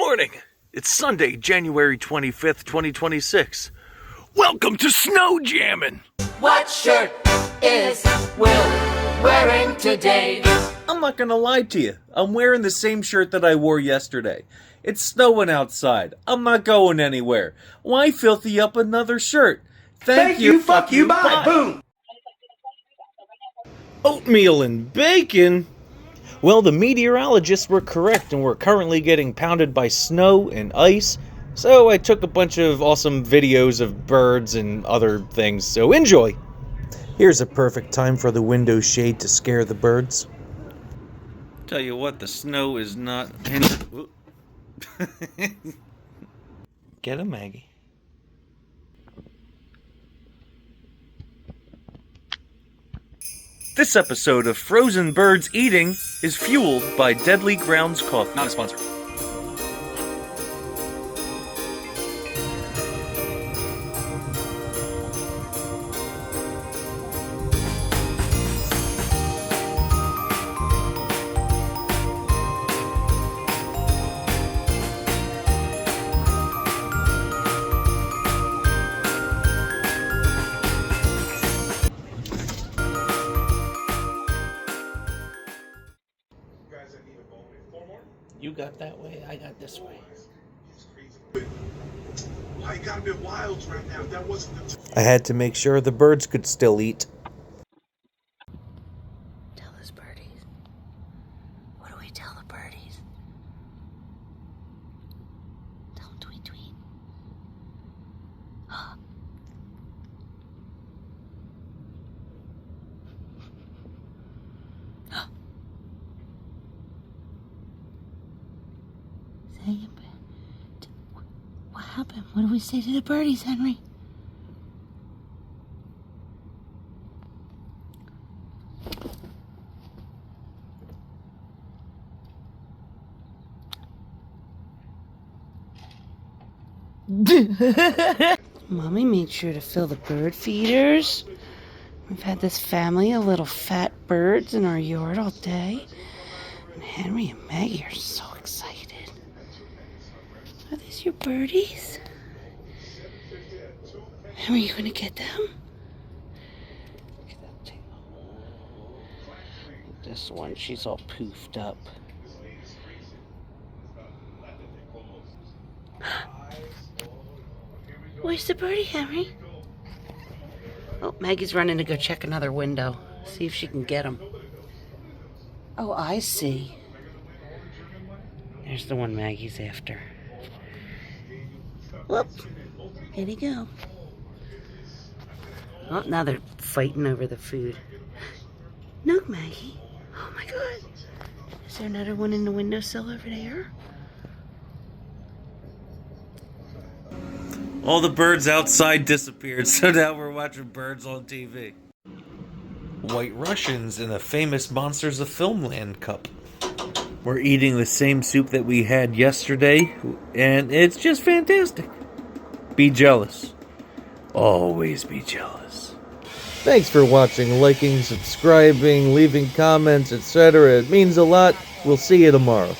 morning. It's Sunday, January 25th, 2026. Welcome to VLOGJAMMIN. What shirt is Will wearing today? I'm not gonna lie to you. I'm wearing the same shirt that I wore yesterday. It's snowing outside. I'm not going anywhere. Why filthy up another shirt? Thank you, fuck you, bye. Boom. Oatmeal and bacon? Well, the meteorologists were correct, and we're currently getting pounded by snow and ice. So I took a bunch of awesome videos of birds and other things, so enjoy! Here's a perfect time for the window shade to scare the birds. Tell you what, the snow is not... Get him, Maggie. This episode of Frozen Birds Eating is fueled by Deadly Grounds Coffee. Not a sponsor. You got that way, I got this way. Why you gotta be wild right now? That wasn't the I had to make sure the birds could still eat. Tell us, birdies. What do we tell the birdies? Tell them tweet tweet. What happened? What do we say to the birdies, Henry? Mommy made sure to fill the bird feeders. We've had this family of little fat birds in our yard all day. And Henry and Maggie are so excited. Are these your birdies? How are you going to get them? Look at that tail. This one, she's all poofed up. Where's the birdie, Henry? Oh, Maggie's running to go check another window. See if she can get him. Oh, I see. There's the one Maggie's after. Whoop. Here you go. Oh, now they're fighting over the food. No, Maggie. Oh my God. Is there another one in the windowsill over there? All the birds outside disappeared, so now we're watching birds on TV. White Russians in a famous Monsters of Filmland cup. We're eating the same soup that we had yesterday, and it's just fantastic. Be jealous. Always be jealous. Thanks for watching, liking, subscribing, leaving comments, etc. It means a lot. We'll see you tomorrow.